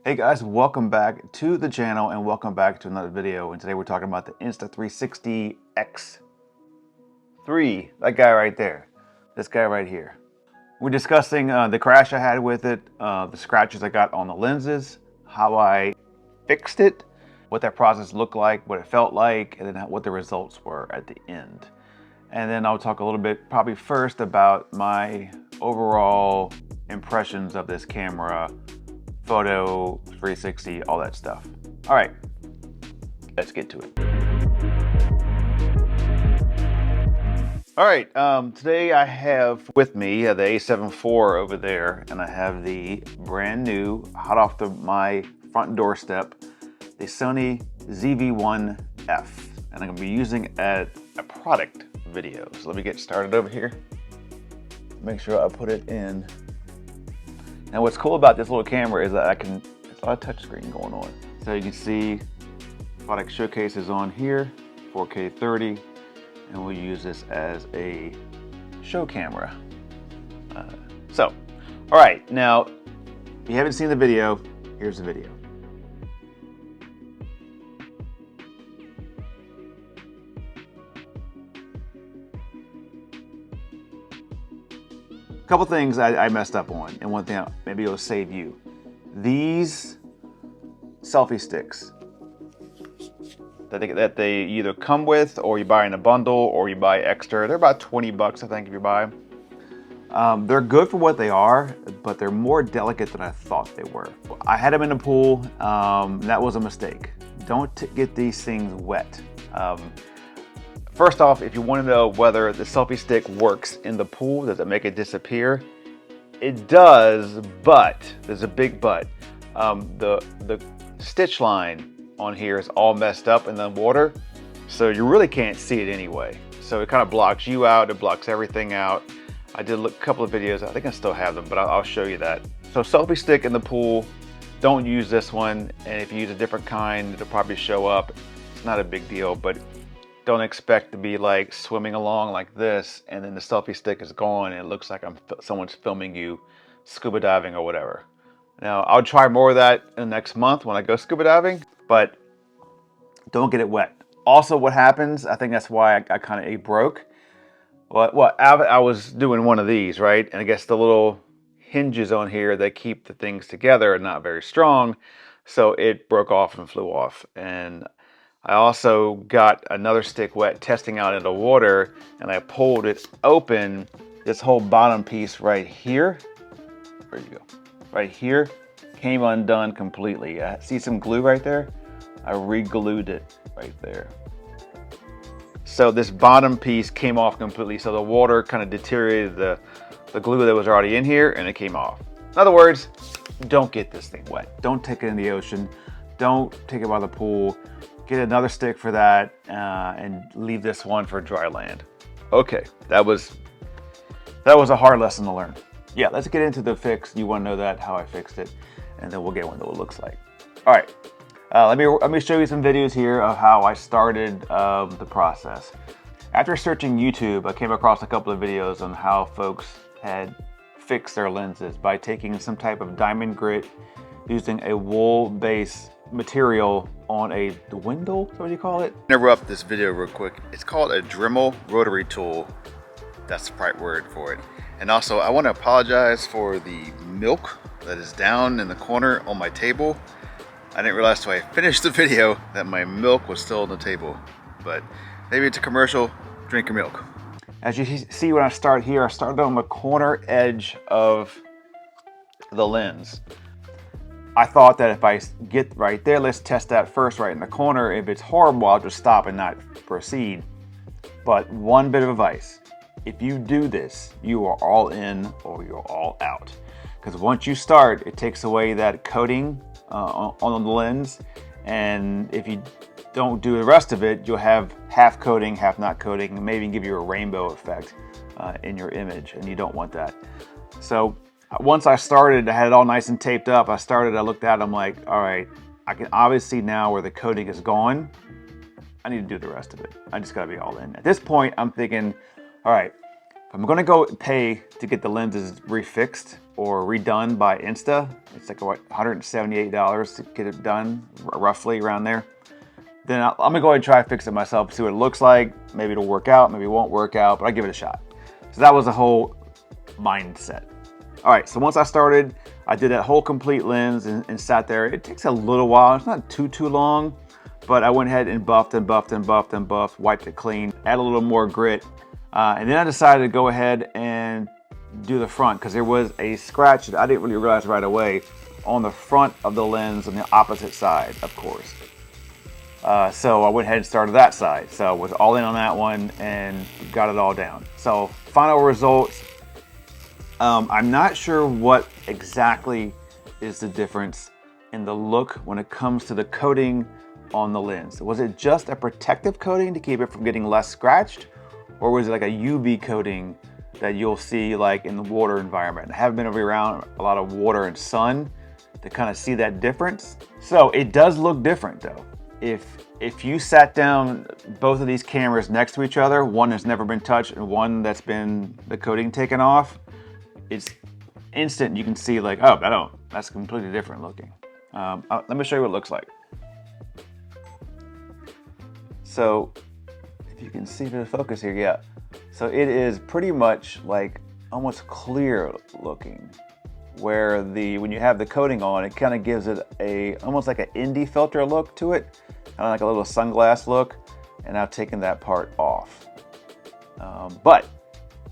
Hey guys, welcome back to the channel and welcome back to another video. And today we're talking about the Insta360 X3, that guy right there, this guy right here. We're discussing the crash I had with it, the scratches I got on the lenses, how I fixed it, what that process looked like, what it felt like, and then what the results were at the end. And then I'll talk a little bit, probably first, about my overall impressions of this camera, photo, 360, all that stuff. All right, let's get to it. All right, today I have with me the A7 IV over there, and I have the brand new, hot off my front doorstep, the Sony ZV1 F, and I'm gonna be using it as a product video. So let me get started over here. Make sure I put it in. Now what's cool about this little camera is that there's a lot of touch screen going on. So you can see product showcases on here, 4K 30, and we'll use this as a show camera. All right, now, if you haven't seen the video, here's the video. Couple things I messed up on, and one thing maybe it'll save you. These selfie sticks that they either come with, or you buy in a bundle, or you buy extra. They're about 20 bucks, I think, if you buy them. They're good for what they are, but they're more delicate than I thought they were. I had them in the pool. That was a mistake. Don't get these things wet. First off, if you want to know whether the selfie stick works in the pool, does it make it disappear? It does, but there's a big but. The stitch line on here is all messed up in the water, so you really can't see it anyway. So it kind of blocks you out, it blocks everything out. I did a couple of videos, I think I still have them, but I'll show you that. So selfie stick in the pool, don't use this one, and if you use a different kind, it'll probably show up. It's not a big deal, but don't expect to be like swimming along like this and then the selfie stick is gone and it looks like someone's filming you scuba diving or whatever. Now, I'll try more of that in the next month when I go scuba diving, but don't get it wet. Also, what happens, I think that's why I kind of broke. Well, I was doing one of these, right? And I guess the little hinges on here that keep the things together are not very strong, so it broke off and flew off. And I also got another stick wet testing out in the water, and I pulled it open. This whole bottom piece right here, where'd you go? Right here, came undone completely. See some glue right there? I re-glued it right there. So this bottom piece came off completely, so the water kind of deteriorated the glue that was already in here, and it came off. In other words, don't get this thing wet. Don't take it in the ocean. Don't take it by the pool. Get another stick for that, and leave this one for dry land. Okay, that was a hard lesson to learn. Yeah, let's get into the fix. You want to know that, how I fixed it, and then we'll get what it looks like. All right, let me show you some videos here of how I started the process. After searching YouTube, I came across a couple of videos on how folks had fixed their lenses by taking some type of diamond grit, using a wool-based material on a dwindle, is what you call it? Interrupt this video real quick. It's called a Dremel rotary tool. That's the right word for it. And also, I want to apologize for the milk that is down in the corner on my table. I didn't realize till I finished the video that my milk was still on the table. But maybe it's a commercial, drink your milk. As you see when I start here, I started on the corner edge of the lens. I thought that if I get right there, let's test that first right in the corner. If it's horrible, I'll just stop and not proceed. But one bit of advice, if you do this, you are all in or you're all out. Because once you start, it takes away that coating on the lens. And if you don't do the rest of it, you'll have half coating, half not coating, and maybe give you a rainbow effect in your image, and you don't want that. So once I started, I had it all nice and taped up. I looked at it, I'm like, all right, I can obviously now where the coating is gone, I need to do the rest of it. I just gotta be all in. At this point, I'm thinking, all right, If I'm gonna go pay to get the lenses refixed or redone by Insta, it's like what, $178 to get it done, roughly around there. Then I'm gonna go ahead and try to fix it myself, see what it looks like. Maybe it'll work out, maybe it won't work out, but I'll give it a shot. So that was the whole mindset. All right, so once I started, I did that whole complete lens and sat there. It takes a little while, it's not too long, but I went ahead and buffed and buffed and buffed and buffed, wiped it clean, add a little more grit. And then I decided to go ahead and do the front because there was a scratch that I didn't really realize right away on the front of the lens on the opposite side, of course. So I went ahead and started that side. So I was all in on that one and got it all down. So final results, I'm not sure what exactly is the difference in the look when it comes to the coating on the lens. Was it just a protective coating to keep it from getting less scratched? Or was it like a UV coating that you'll see like in the water environment? I haven't been around a lot of water and sun to kind of see that difference. So it does look different though. If you sat down both of these cameras next to each other, one that's never been touched and one that's been the coating taken off, it's instant. You can see like, oh, that's completely different looking. Let me show you what it looks like. So if you can see the focus here, yeah. So it is pretty much like almost clear looking, where when you have the coating on, it kind of gives it almost like an indie filter look to it, kind of like a little sunglass look. And I've taken that part off. But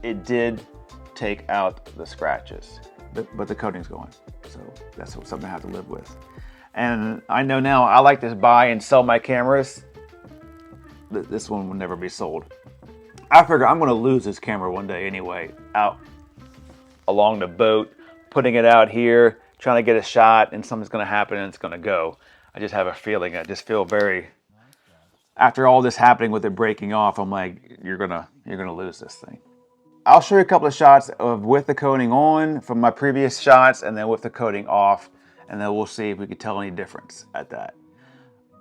it did take out the scratches, but the coating's going. So that's something I have to live with. And I know now I like to buy and sell my cameras. This one will never be sold. I figure I'm gonna lose this camera one day anyway, out along the boat, putting it out here, trying to get a shot, and something's gonna happen and it's gonna go. I just have a feeling, I just feel after all this happening with it breaking off, I'm like, you're gonna lose this thing. I'll show you a couple of shots of with the coating on from my previous shots and then with the coating off, and then we'll see if we can tell any difference at that.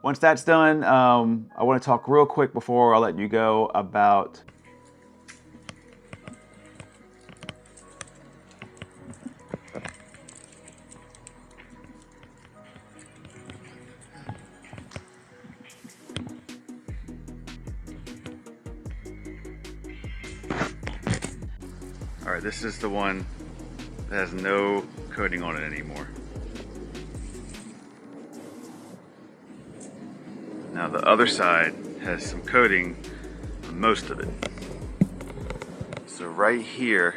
Once that's done, I want to talk real quick before I let you go about all right, this is the one that has no coating on it anymore. Now the other side has some coating on most of it. So right here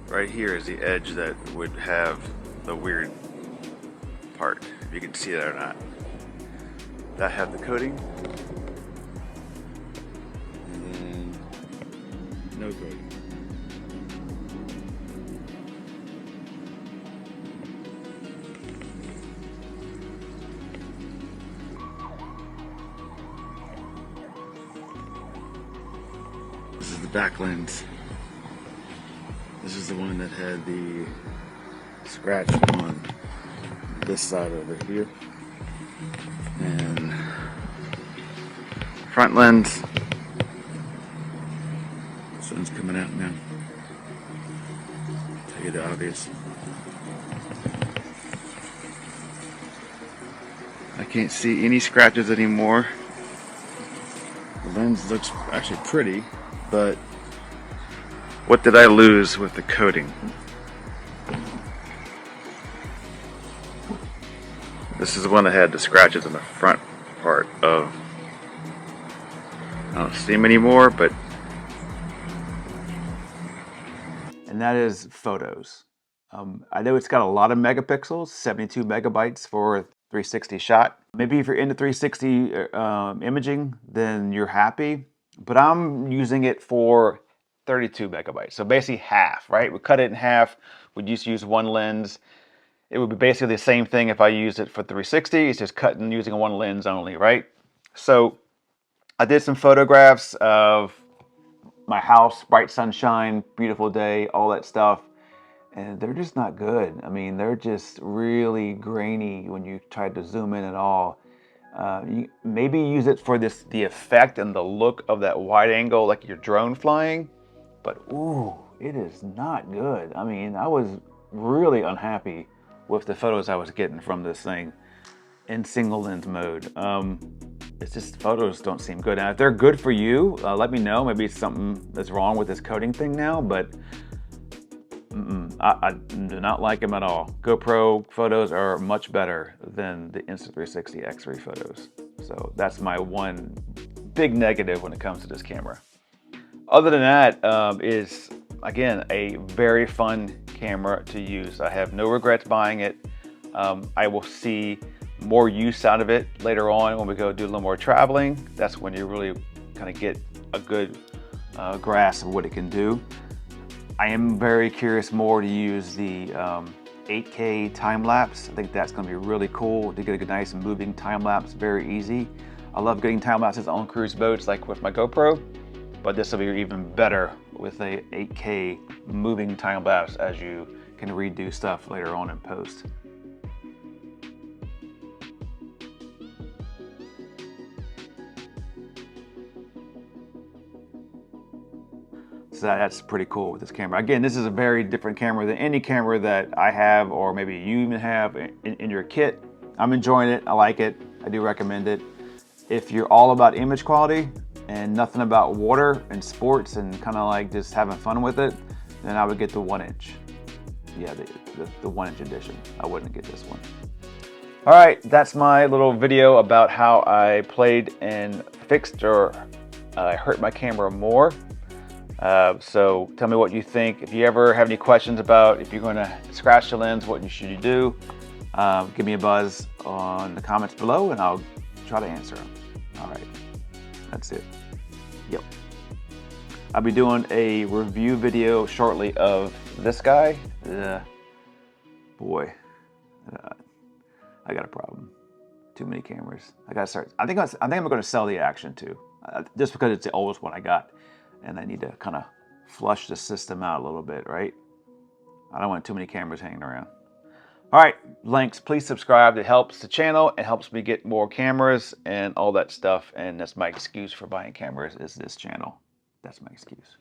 is the edge that would have the weird part, if you can see that or not. That have the coating, and then no coating. This is the back lens. This is the one that had the scratch on this side over here. And front lens. Sun's coming out now. Tell you the obvious. I can't see any scratches anymore. The lens looks actually pretty, but what did I lose with the coating? This is the one that had the scratches in the front part of, I don't see them anymore, but. And that is photos. I know it's got a lot of megapixels, 72 megabytes for 360 shot. Maybe if you're into 360 imaging, then you're happy, but I'm using it for 32 megabytes. So basically half, right? We cut it in half. We'd just use one lens. It would be basically the same thing if I used it for 360. It's just cutting using one lens only, right? So I did some photographs of my house, bright sunshine, beautiful day, all that stuff. And they're just not good. I mean, they're just really grainy when you try to zoom in at all. You maybe use it for the effect and the look of that wide angle, like your drone flying. but ooh, it is not good. I mean, I was really unhappy with the photos I was getting from this thing in single lens mode. It's just, photos don't seem good. Now, if they're good for you, let me know. Maybe it's something that's wrong with this coding thing now, but I do not like them at all. GoPro photos are much better than the Insta360 X3 photos. So that's my one big negative when it comes to this camera. Other than that, is again, a very fun camera to use. I have no regrets buying it. I will see more use out of it later on when we go do a little more traveling. That's when you really kind of get a good grasp of what it can do. I am very curious more to use the 8K time lapse. I think that's going to be really cool to get a nice moving time lapse, very easy. I love getting time lapses on cruise boats like with my GoPro, but this will be even better with a 8K moving time lapse as you can redo stuff later on in post. So that's pretty cool with this camera. Again, this is a very different camera than any camera that I have, or maybe you even have in your kit. I'm enjoying it, I like it, I do recommend it. If you're all about image quality and nothing about water and sports and kind of like just having fun with it, then I would get the 1-inch. Yeah, the 1-inch edition. I wouldn't get this one. All right, that's my little video about how I played and fixed or hurt my camera more. So tell me what you think. If you ever have any questions about if you're going to scratch the lens, what should you do, give me a buzz on the comments below and I'll try to answer them. All right, that's it. Yep. I'll be doing a review video shortly of this guy. Boy, I got a problem. Too many cameras. I gotta start. I think I'm going to sell the Action too, just because it's the oldest one I got. And I need to kind of flush the system out a little bit, right? I don't want too many cameras hanging around. All right, links, please subscribe. It helps the channel. It helps me get more cameras and all that stuff. And that's my excuse for buying cameras, is this channel. That's my excuse.